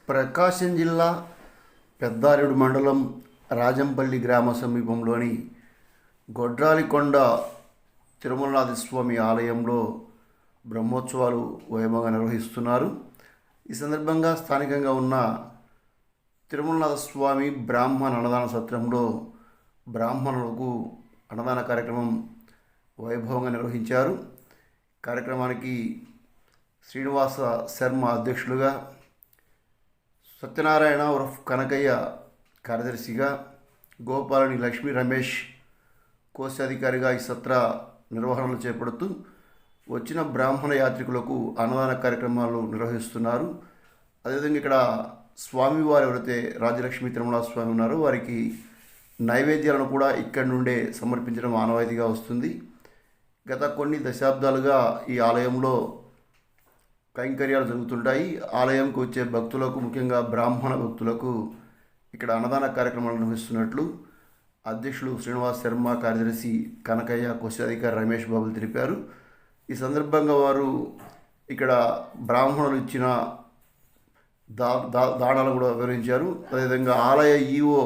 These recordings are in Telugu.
ప్రకాశం జిల్లా పెద్దారెడ్డి మండలం రాజంపల్లి గ్రామ సమీపంలోని గొడ్రాలికొండ తిరుమలనాథ స్వామి ఆలయంలో బ్రహ్మోత్సవాలు వైభవంగా నిర్వహిస్తున్నారు. ఈ సందర్భంగా స్థానికంగా ఉన్న తిరుమలనాథ స్వామి బ్రాహ్మణ అన్నదాన సత్రంలో బ్రాహ్మణులకు అన్నదాన కార్యక్రమం వైభవంగా నిర్వహించారు. కార్యక్రమానికి శ్రీనివాస శర్మ అధ్యక్షులుగా, సత్యనారాయణ ఉరఫ్ కనకయ్య కార్యదర్శిగా, గోపాలని లక్ష్మీ రమేష్ కోశాధికారిగా ఈ సత్ర నిర్వహణలు చేపడుతూ వచ్చిన బ్రాహ్మణ యాత్రికులకు అన్నదాన కార్యక్రమాలు నిర్వహిస్తున్నారు. అదేవిధంగా ఇక్కడ స్వామివారు ఎవరైతే రాజలక్ష్మీ తిరుమల స్వామి ఉన్నారో వారికి నైవేద్యాలను కూడా ఇక్కడి నుండే సమర్పించడం ఆనవాయితీగా వస్తుంది. గత కొన్ని దశాబ్దాలుగా ఈ ఆలయంలో కైంకర్యాలు జరుగుతుంటాయి. ఆలయంకు వచ్చే భక్తులకు, ముఖ్యంగా బ్రాహ్మణ భక్తులకు ఇక్కడ అన్నదాన కార్యక్రమాలు నిర్వహిస్తున్నట్లు అధ్యక్షులు శ్రీనివాస్ శర్మ, కార్యదర్శి కనకయ్య, కోశాధికారి రమేష్ బాబులు తెలిపారు. ఈ సందర్భంగా వారు ఇక్కడ బ్రాహ్మణులు ఇచ్చిన దానాలను కూడా వివరించారు. అదేవిధంగా ఆలయ ఈవో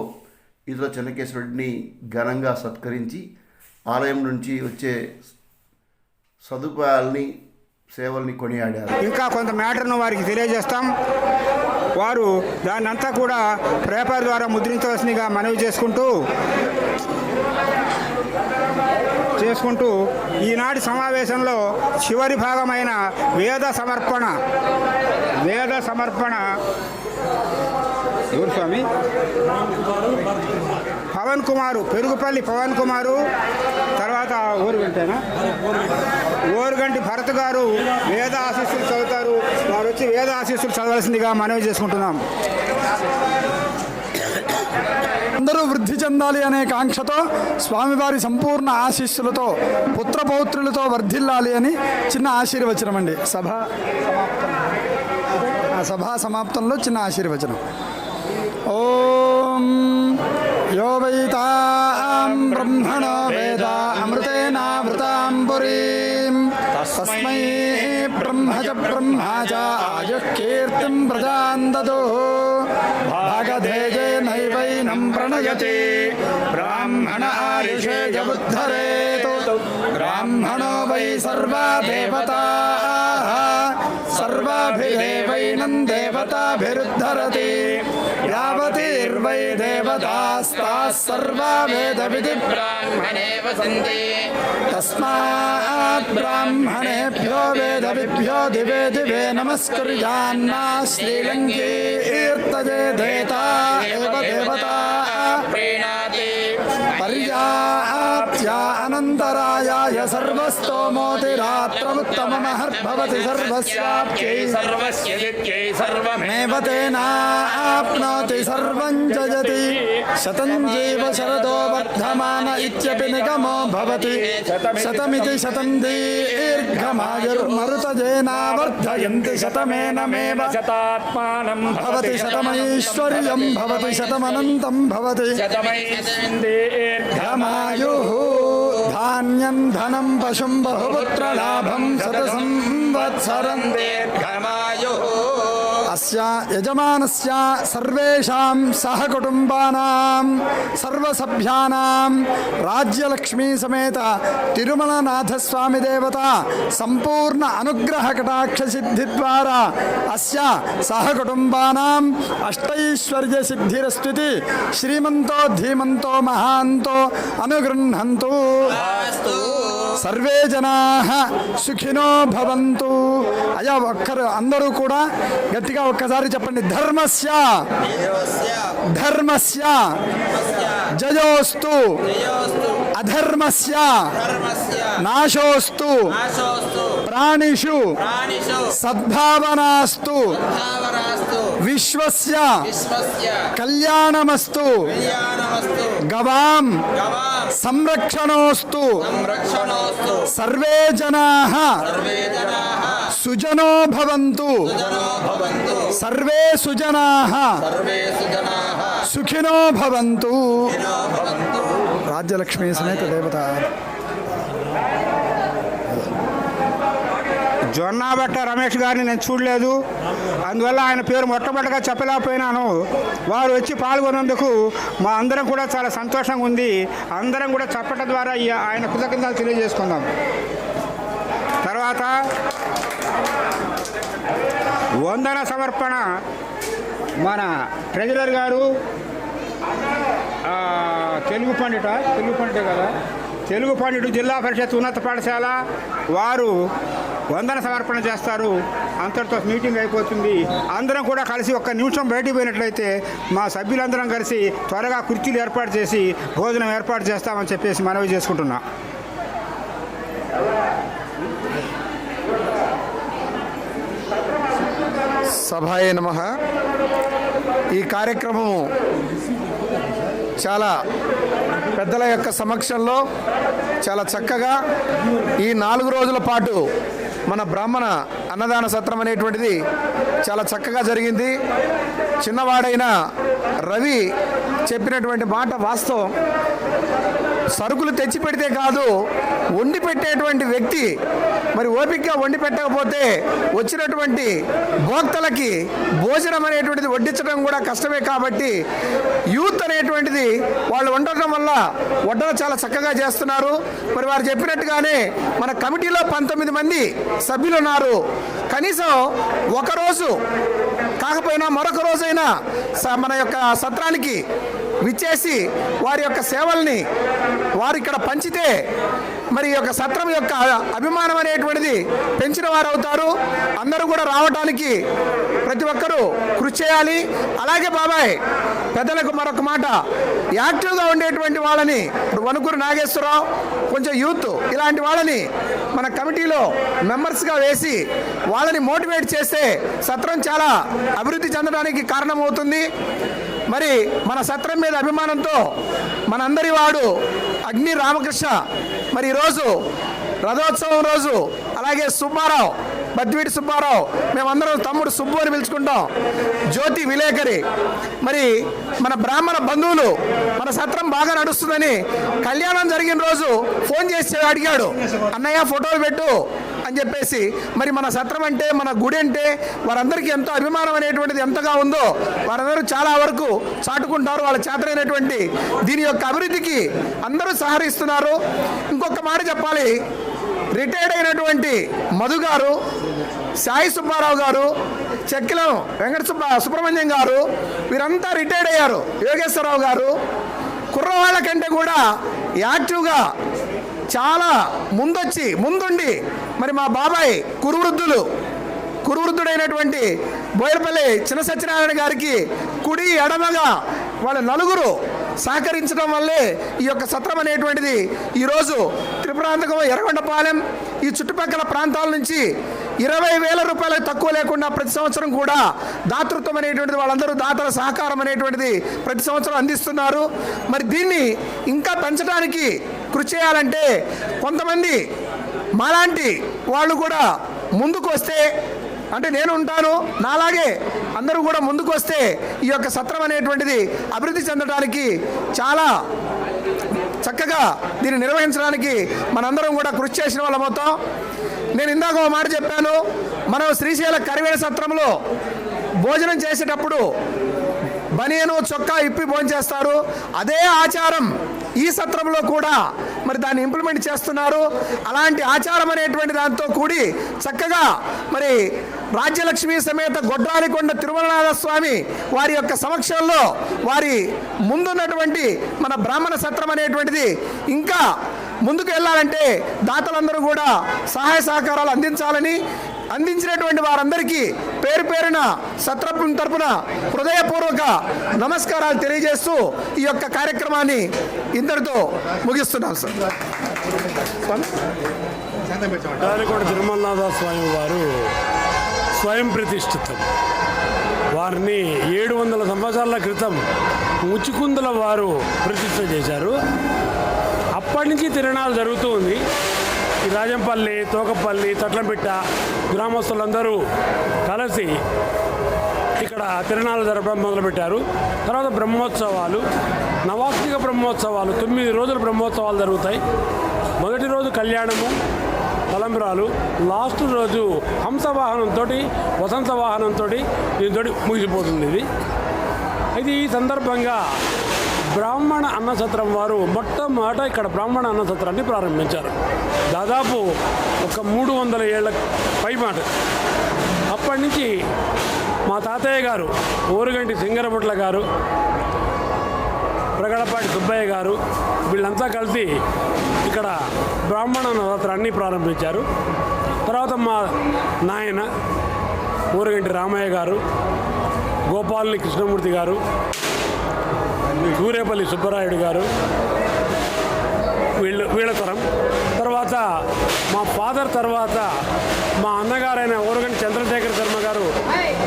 ఈదుల చెన్నకేశ్వరుడిని ఘనంగా సత్కరించి ఆలయం నుంచి వచ్చే సదుపాయాలని, సేవల్ని కొనియాడారు. ఇంకా కొంత మ్యాటర్ను వారికి తెలియజేస్తాం. వారు దాన్నంతా కూడా పేపర్ ద్వారా ముద్రించవలసిందిగా మనవి చేసుకుంటూ ఈనాటి సమావేశంలో చివరి భాగమైన వేద సమర్పణ ఎవరు స్వామి? పవన్ కుమారు, పెరుగుపల్లి పవన్ కుమారు, తర్వాత ఓరుగంటి భరత్ గారు వేద ఆశీస్సులు చదువుతారు. వారు వచ్చి వేద ఆశీస్సులు చదవాల్సిందిగా మనవి చేసుకుంటున్నాం. అందరూ వృద్ధి చెందాలి అనే కాంక్షతో, స్వామివారి సంపూర్ణ ఆశీస్సులతో, పుత్రపౌత్రులతో వర్ధిల్లాలి అని చిన్న ఆశీర్వచనం అండి. సభా సమాప్తంలో చిన్న ఆశీర్వచనం. ఓం యో వైతాం బ్రహ్మణో వేద అమృతేనావృతాం పురీం తస్మై బ్రహ్మ చ ఆయుః కీర్తిం ప్రజాన్ దదుః భాగధేయేనైవైనం ప్రణయతి బ్రాహ్మణ ఆయుషేయ ఉద్ధరేతు బ్రాహ్మణో వై సర్వా దేవతాః సర్వాభిదేవైనం దేవతాభిరుద్ధరతి యావతీర్వై దేవతాస్తాః సర్వా వేదవిధి బ్రాహ్మణే వసంతి తస్మాత్ బ్రాహ్మణేభ్యో వేదవిభ్యో దివే దివే నమస్కుర్యాన్నా శ్రీలంకీర్తయేదేతా ఏవ దేవతా ప్రీణాతి పర్యాప్త్య అనంతరాయాయ సర్వస్తోమోతిరాత్రముత్తమమహర్భవతి సర్వస్యాప్త్యై సర్వస్య దిత్యై సర్వమేవ తేనాప్నోతి సర్వం జయతి శతం జీవ శరదో వర్ధమాన ఇత్యపి నిగమో భవతి శతమితి శతం దీర్ఘమాయుర్మరుతజేనా వర్ధయంతి శతమేనమేవ శతాత్మానం భవతి శతమైశ్వర్యం భవతి శతమనంతం భవతి దీర్ఘమాయుః ధాన్యం ధనం పశుం బహుపుత్రలాభం శతసంవత్సరం దీర్ఘమాయుః అస్య యజమానస్య సర్వేషాం సహకుటుంబానాం సర్వసభ్యానాం రాజ్యలక్ష్మీ సమేత తిరుమలనాథస్వామి దేవత సంపూర్ణ అనుగ్రహ కటాక్ష సిద్ధి ద్వారా అస్య సహకుటుంబానాం అష్టైశ్వర్య సిద్ధిరస్తుతి శ్రీమంతో ధీమంతో మహాంతో అనుగృహంతు. సర్వే జనాః సుఖినో భవంతు. అయ్యా ఒక్కరు అందరూ కూడా గట్టిగా ఒక్కసారి చెప్పండి. ధర్మస్య జయోస్తు అధర్మస్య నాశోస్తు ప్రాణిషు సద్భావనాస్తు విశ్వస్య కళ్యాణమస్తు గవాం సంరక్షణోస్తు. సర్వే జనాః సుజనో భవంతు. సర్వే సుజనాః సుఖినో భవంతు. రాజ్యలక్ష్మీ సమేత దేవత జొన్నాబట్ట రమేష్ గారిని నేను చూడలేదు, అందువల్ల ఆయన పేరు మొట్టమొదటిగా చెప్పలేకపోయినాను. వారు వచ్చి పాల్గొన్నందుకు మా అందరం కూడా చాలా సంతోషంగా ఉంది. అందరం కూడా చెప్పటం ద్వారా ఆయన కృతజ్ఞతలు తెలియజేసుకుందాం. తర్వాత వందన సమర్పణ మన ట్రెజరర్ గారు తెలుగు పండిటే కదా, తెలుగు పండితుడు జిల్లా పరిషత్ ఉన్నత పాఠశాల వారు వందన సమర్పణ చేస్తారు. అంతటితో మీటింగ్ అయిపోతుంది. అందరం కూడా కలిసి ఒక్క నిమిషం బయటికి పోయినట్లయితే మా సభ్యులందరం కలిసి త్వరగా కుర్చీలు ఏర్పాటు చేసి భోజనం ఏర్పాటు చేస్తామని చెప్పేసి మనవి చేసుకుంటున్నా. సభాయ నమః. ఈ కార్యక్రమము చాలా పెద్దల యొక్క సమక్షంలో చాలా చక్కగా ఈ 4 రోజుల పాటు మన బ్రాహ్మణ అన్నదాన సత్రం అనేటువంటిది చాలా చక్కగా జరిగింది. చిన్నవాడైన రవి చెప్పినటువంటి మాట వాస్తవం. సరుకులు తెచ్చి పెడితే కాదు, వండి పెట్టేటువంటి వ్యక్తి మరి ఓపికగా వండి పెట్టకపోతే వచ్చినటువంటి భోక్తలకి భోజనం అనేటువంటిది వడ్డించడం కూడా కష్టమే. కాబట్టి యూత్ అనేటువంటిది వాళ్ళు వండటం వల్ల వడ్డన చాలా చక్కగా చేస్తున్నారు. మరి వారు చెప్పినట్టుగానే మన కమిటీలో 19 మంది సభ్యులు ఉన్నారు. కనీసం ఒకరోజు కాకపోయినా మరొక రోజైనా మన యొక్క సత్రానికి విచ్చేసి వారి యొక్క సేవల్ని వారు ఇక్కడ పంచితే మరి యొక్క సత్రం యొక్క అభిమానం అనేటువంటిది పెంచిన వారు అవుతారు. అందరూ కూడా రావడానికి ప్రతి ఒక్కరూ కృషి చేయాలి. అలాగే బాబాయ్ పెద్దలకు మరొక మాట, యాక్టివ్గా ఉండేటువంటి వాళ్ళని ఇప్పుడు వణుకూరు నాగేశ్వరరావు కొంచెం యూత్ ఇలాంటి వాళ్ళని మన కమిటీలో మెంబర్స్గా వేసి వాళ్ళని మోటివేట్ చేస్తే సత్రం చాలా అభివృద్ధి చెందడానికి కారణమవుతుంది. మరి మన సత్రం మీద అభిమానంతో మనందరి వాడు అగ్ని రామకృష్ణ మరి ఈరోజు రథోత్సవం రోజు, అలాగే సుబ్బారావు బద్వీటి సుబ్బారావు, మేమందరం తమ్ముడు సుబ్బు అని పిలుచుకుంటాం, జ్యోతి విలేకరి, మరి మన బ్రాహ్మణ బంధువులు మన సత్రం బాగా నడుస్తుందని కళ్యాణం జరిగిన రోజు ఫోన్ చేసి అడిగాడు, అన్నయ్య ఫోటోలు పెట్టు అని చెప్పేసి. మరి మన సత్రం అంటే మన గుడి అంటే వారందరికీ ఎంతో అభిమానం అనేటువంటిది ఎంతగా ఉందో వారందరూ చాలా వరకు చాటుకుంటారు. వాళ్ళ చేతనైనటువంటి దీని యొక్క అభివృద్ధికి అందరూ సహకరిస్తున్నారు. ఇంకొక మాట చెప్పాలి, రిటైర్డ్ అయినటువంటి మధు గారు, సాయి సుబ్బారావు గారు, చెక్కిలం సుబ్రహ్మణ్యం గారు వీరంతా రిటైర్డ్ అయ్యారు. యోగేశ్వరరావు గారు కుర్రవాళ్ళ కంటే కూడా యాక్టివ్గా చాలా ముందుండి మరి మా బాబాయ్ కురువృద్ధుడైనటువంటి బోయరపల్లి చిన్న సత్యనారాయణ గారికి కుడి ఎడమగా వాళ్ళ నలుగురు సహకరించడం వల్లే ఈ యొక్క సత్రం అనేటువంటిది ఈరోజు త్రిపురాంతకం, ఎర్రగొండపాలెం ఈ చుట్టుపక్కల ప్రాంతాల నుంచి 20,000 రూపాయలకు తక్కువ లేకుండా ప్రతి సంవత్సరం కూడా దాతృత్వం అనేటువంటిది వాళ్ళందరూ దాతల సహకారం అనేటువంటిది ప్రతి సంవత్సరం అందిస్తున్నారు. మరి దీన్ని ఇంకా పెంచడానికి కృషి చేయాలంటే కొంతమంది మాలాంటి వాళ్ళు కూడా ముందుకు వస్తే, అంటే నేను ఉంటాను నాలాగే అందరూ కూడా ముందుకు వస్తే ఈ యొక్క సత్రం అనేటువంటిది అభివృద్ధి చెందడానికి చాలా చక్కగా దీన్ని నిర్వహించడానికి మనందరం కూడా కృషి చేసిన వాళ్ళ మొత్తం. నేను ఇందాక ఒక మాట చెప్పాను, మనం శ్రీశైల కరివేల సత్రంలో భోజనం చేసేటప్పుడు బనియను చొక్కా ఇప్పి భోంచేస్తారు. అదే ఆచారం ఈ సత్రంలో కూడా మరి దాన్ని ఇంప్లిమెంట్ చేస్తున్నారు. అలాంటి ఆచారం అనేటువంటి దాంతో కూడి చక్కగా మరి రాజ్యలక్ష్మి సమేత గొడ్రాలికొండ తిరుమలనాథ స్వామి వారి యొక్క సమక్షంలో వారి ముందున్నటువంటి మన బ్రాహ్మణ సత్రం అనేటువంటిది ఇంకా ముందుకు వెళ్ళాలంటే దాతలందరూ కూడా సహాయ సహకారాలు అందించినటువంటి వారందరికీ పేరు పేరున సత్రం తరపున హృదయపూర్వక నమస్కారాలు తెలియజేస్తూ ఈ యొక్క కార్యక్రమాన్ని ఇంతటితో ముగిస్తున్నాం సార్. గొడ్రాలికొండ తిరుమలనాథ స్వామి వారు స్వయం ప్రతిష్ఠితం. వారిని 700 సంవత్సరాల క్రితం ముచ్చుకుందుల వారు ప్రతిష్ఠ చేశారు. అప్పటి నుంచి తిరణాలు జరుగుతూ ఉంది. ఈ రాజంపల్లి, తోకపల్లి, తట్లంపిట్ట గ్రామస్తులందరూ కలిసి ఇక్కడ తిరణాలు జరపడం మొదలుపెట్టారు. తర్వాత బ్రహ్మోత్సవాలు, నవాత్మిక బ్రహ్మోత్సవాలు 9 రోజులు బ్రహ్మోత్సవాలు జరుగుతాయి. మొదటి రోజు కళ్యాణము, తలంబ్రాలు, లాస్ట్ రోజు హంస వాహనంతో వసంత వాహనంతో దీంతో ముగిసిపోతుంది ఇది. అయితే ఈ సందర్భంగా బ్రాహ్మణ అన్నసత్రం వారు మొట్టమొదట ఇక్కడ బ్రాహ్మణ అన్నసత్రాన్ని ప్రారంభించారు. దాదాపు ఒక 300 ఏళ్ల పైమాట. అప్పటి నుంచి మా తాతయ్య గారు ఓరుగంటి సింగరపుట్ల గారు, ప్రగడపాటి సుబ్బయ్య గారు వీళ్ళంతా కలిసి ఇక్కడ బ్రాహ్మణ అన్నసత్రాన్ని ప్రారంభించారు. తర్వాత మా నాయన ఓరుగంటి రామయ్య గారు, గోపాలని కృష్ణమూర్తి గారు, సూర్యపల్లి సుబ్బరాయుడు గారు వీళ్ళ తరం. తర్వాత మా ఫాదర్ తర్వాత మా అన్నగారైన ఓరుగంటి చంద్రశేఖర శర్మ గారు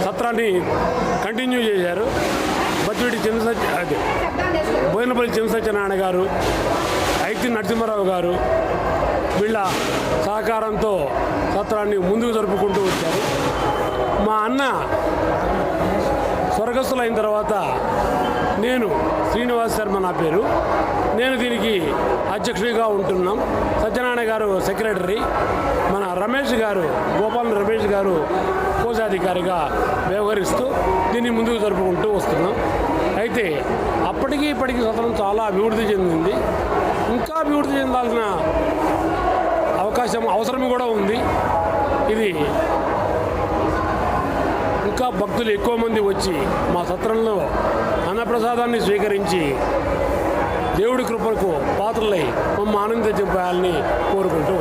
సత్రాన్ని కంటిన్యూ చేశారు. బత్తివిటి బోయినపల్లి చిన్నసత్యనారాయణ గారు, ఐతి నరసింహారావు గారు వీళ్ళ సహకారంతో సత్రాన్ని ముందుకు జరుపుకుంటూ వచ్చారు. మా అన్న స్వర్గస్థులైన తర్వాత నేను శ్రీనివాస్ శర్మ నా పేరు, నేను దీనికి అధ్యక్షుడిగా ఉంటున్నాం. సత్యనారాయణ గారు సెక్రటరీ, మన రమేష్ గారు గోపాల రమేష్ గారు కోశాధికారిగా వ్యవహరిస్తూ దీన్ని ముందుకు జరుపుకుంటూ వస్తున్నాం. అయితే అప్పటికి ఇప్పటికీ సత్రం చాలా అభివృద్ధి చెందింది. ఇంకా అభివృద్ధి చెందాల్సిన అవసరం కూడా ఉంది. ఇది ఇంకా భక్తులు ఎక్కువ మంది వచ్చి మా సత్రంలో అన్నప్రసాదాన్ని స్వీకరించి దేవుడి కృపకు పాత్రలై మమ్మ ఆనందించాలని కోరుకుంటూ